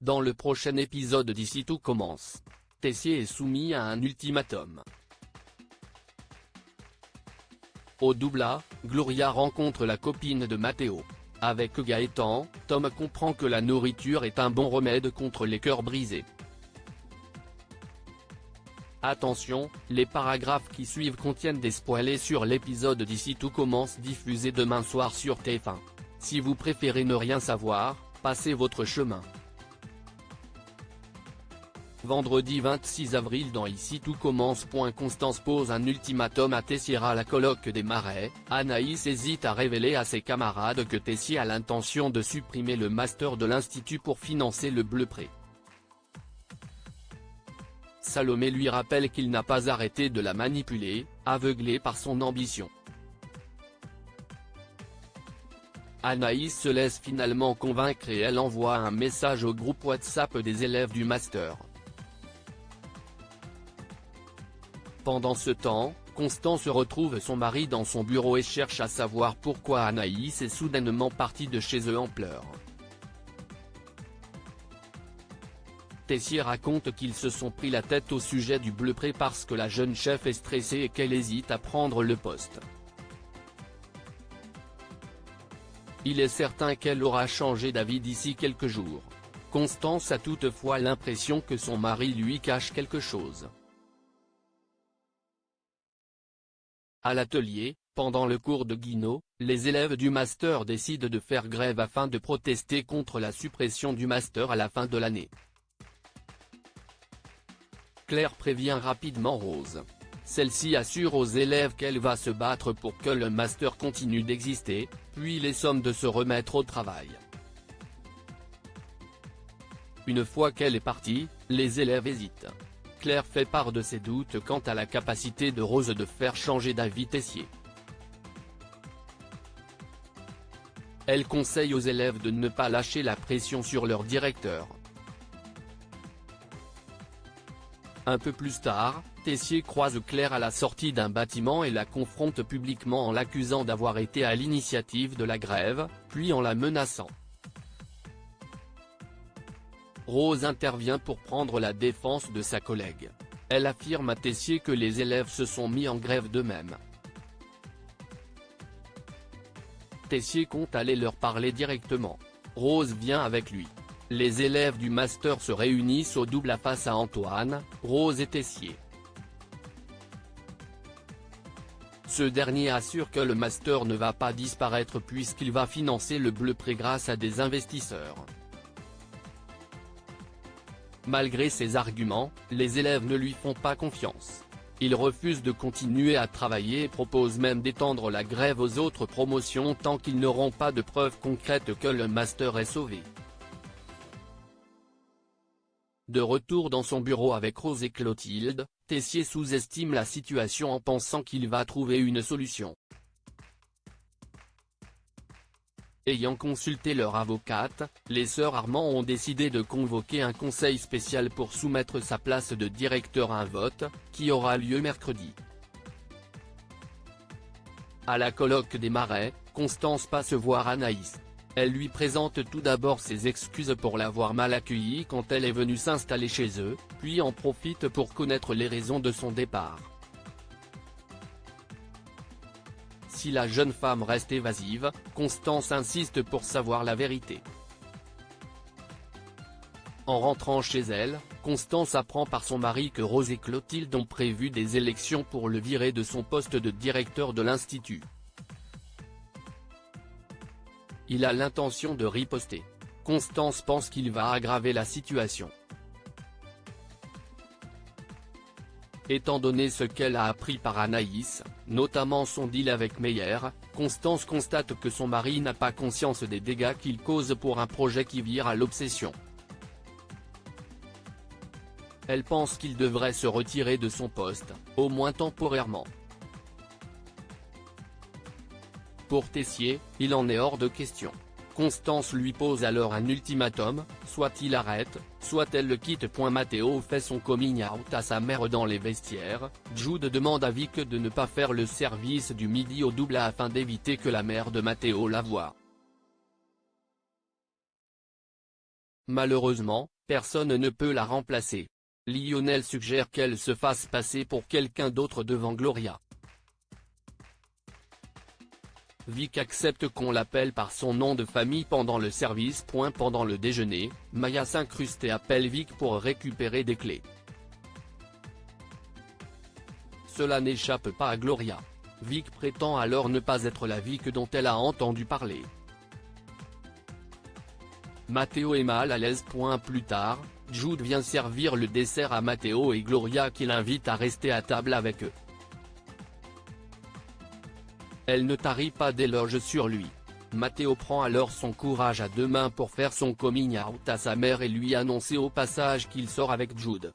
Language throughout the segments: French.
Dans le prochain épisode d'Ici tout commence, Tessier est soumis à un ultimatum. Au double A, Gloria rencontre la copine de Matteo. Avec Gaëtan, Tom comprend que la nourriture est un bon remède contre les cœurs brisés. Attention, les paragraphes qui suivent contiennent des spoilers sur l'épisode d'Ici tout commence diffusé demain soir sur TF1. Si vous préférez ne rien savoir, passez votre chemin. Vendredi 26 avril dans Ici tout commence. Constance pose un ultimatum à Tessier à la colloque des Marais. Anaïs hésite à révéler à ses camarades que Tessier a l'intention de supprimer le master de l'Institut pour financer le Bleu Pré. Salomé lui rappelle qu'il n'a pas arrêté de la manipuler, aveuglée par son ambition. Anaïs se laisse finalement convaincre et elle envoie un message au groupe WhatsApp des élèves du master. Pendant ce temps, Constance retrouve son mari dans son bureau et cherche à savoir pourquoi Anaïs est soudainement partie de chez eux en pleurs. Tessier raconte qu'ils se sont pris la tête au sujet du Bleu Pré parce que la jeune chef est stressée et qu'elle hésite à prendre le poste. Il est certain qu'elle aura changé d'avis d'ici quelques jours. Constance a toutefois l'impression que son mari lui cache quelque chose. À l'atelier, pendant le cours de Guinaud, les élèves du master décident de faire grève afin de protester contre la suppression du master à la fin de l'année. Claire prévient rapidement Rose. Celle-ci assure aux élèves qu'elle va se battre pour que le master continue d'exister, puis les somme de se remettre au travail. Une fois qu'elle est partie, les élèves hésitent. Claire fait part de ses doutes quant à la capacité de Rose de faire changer d'avis Tessier. Elle conseille aux élèves de ne pas lâcher la pression sur leur directeur. Un peu plus tard, Tessier croise Claire à la sortie d'un bâtiment et la confronte publiquement en l'accusant d'avoir été à l'initiative de la grève, puis en la menaçant. Rose intervient pour prendre la défense de sa collègue. Elle affirme à Tessier que les élèves se sont mis en grève d'eux-mêmes. Tessier compte aller leur parler directement. Rose vient avec lui. Les élèves du master se réunissent au double A face à Antoine, Rose et Tessier. Ce dernier assure que le master ne va pas disparaître puisqu'il va financer le Bleu Pré grâce à des investisseurs. Malgré ces arguments, les élèves ne lui font pas confiance. Ils refusent de continuer à travailler et proposent même d'étendre la grève aux autres promotions tant qu'ils n'auront pas de preuves concrètes que le master est sauvé. De retour dans son bureau avec Rose et Clotilde, Tessier sous-estime la situation en pensant qu'il va trouver une solution. Ayant consulté leur avocate, les sœurs Armand ont décidé de convoquer un conseil spécial pour soumettre sa place de directeur à un vote, qui aura lieu mercredi. À la colloque des Marais, Constance passe voir Anaïs. Elle lui présente tout d'abord ses excuses pour l'avoir mal accueillie quand elle est venue s'installer chez eux, puis en profite pour connaître les raisons de son départ. Si la jeune femme reste évasive, Constance insiste pour savoir la vérité. En rentrant chez elle, Constance apprend par son mari que Rose et Clotilde ont prévu des élections pour le virer de son poste de directeur de l'Institut. Il a l'intention de riposter. Constance pense qu'il va aggraver la situation. Étant donné ce qu'elle a appris par Anaïs, notamment son deal avec Meyer, Constance constate que son mari n'a pas conscience des dégâts qu'il cause pour un projet qui vire à l'obsession. Elle pense qu'il devrait se retirer de son poste, au moins temporairement. Pour Tessier, il en est hors de question. Constance lui pose alors un ultimatum, soit il arrête, soit elle le quitte. Matteo fait son coming out à sa mère dans les vestiaires. Jude demande à Vic de ne pas faire le service du midi au double A afin d'éviter que la mère de Matteo la voie. Malheureusement, personne ne peut la remplacer. Lionel suggère qu'elle se fasse passer pour quelqu'un d'autre devant Gloria. Vic accepte qu'on l'appelle par son nom de famille pendant le service. Pendant le déjeuner, Maya s'incruste et appelle Vic pour récupérer des clés. Cela n'échappe pas à Gloria. Vic prétend alors ne pas être la Vic dont elle a entendu parler. Matteo est mal à l'aise. Plus tard, Jude vient servir le dessert à Matteo et Gloria qui l'invite à rester à table avec eux. Elle ne tarit pas d'éloges sur lui. Matteo prend alors son courage à deux mains pour faire son coming out à sa mère et lui annoncer au passage qu'il sort avec Jude.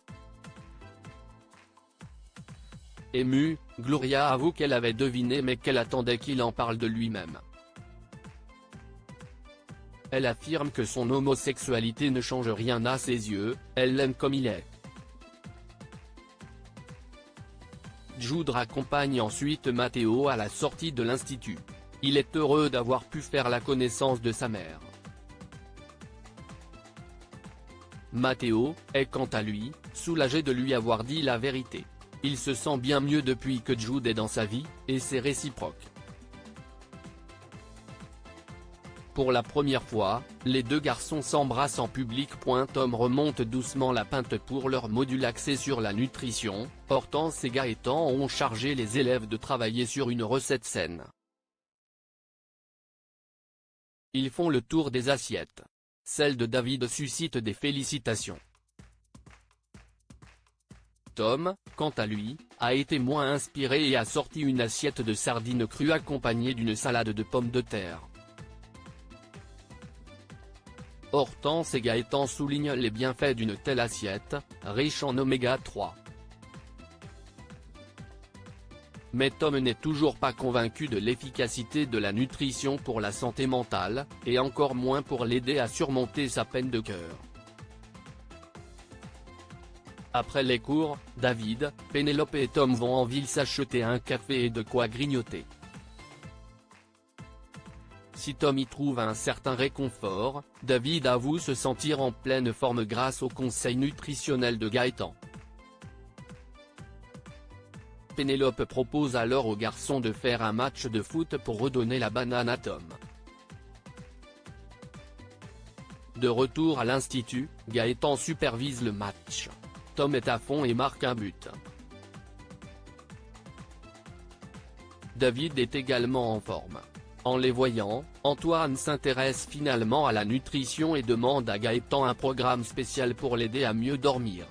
Émue, Gloria avoue qu'elle avait deviné mais qu'elle attendait qu'il en parle de lui-même. Elle affirme que son homosexualité ne change rien à ses yeux, elle l'aime comme il est. Jude raccompagne ensuite Matteo à la sortie de l'institut. Il est heureux d'avoir pu faire la connaissance de sa mère. Matteo est quant à lui, soulagé de lui avoir dit la vérité. Il se sent bien mieux depuis que Jude est dans sa vie, et c'est réciproque. Pour la première fois, les deux garçons s'embrassent en public. Tom remonte doucement la pinte pour leur module axé sur la nutrition. Hortense et Gaëtan ont chargé les élèves de travailler sur une recette saine. Ils font le tour des assiettes. Celle de David suscite des félicitations. Tom, quant à lui, a été moins inspiré et a sorti une assiette de sardines crues accompagnée d'une salade de pommes de terre. Hortense et Gaëtan soulignent les bienfaits d'une telle assiette, riche en oméga 3. Mais Tom n'est toujours pas convaincu de l'efficacité de la nutrition pour la santé mentale, et encore moins pour l'aider à surmonter sa peine de cœur. Après les cours, David, Pénélope et Tom vont en ville s'acheter un café et de quoi grignoter. Si Tom y trouve un certain réconfort, David avoue se sentir en pleine forme grâce au conseil nutritionnel de Gaëtan. Pénélope propose alors aux garçons de faire un match de foot pour redonner la banane à Tom. De retour à l'institut, Gaëtan supervise le match. Tom est à fond et marque un but. David est également en forme. En les voyant, Antoine s'intéresse finalement à la nutrition et demande à Gaëtan un programme spécial pour l'aider à mieux dormir.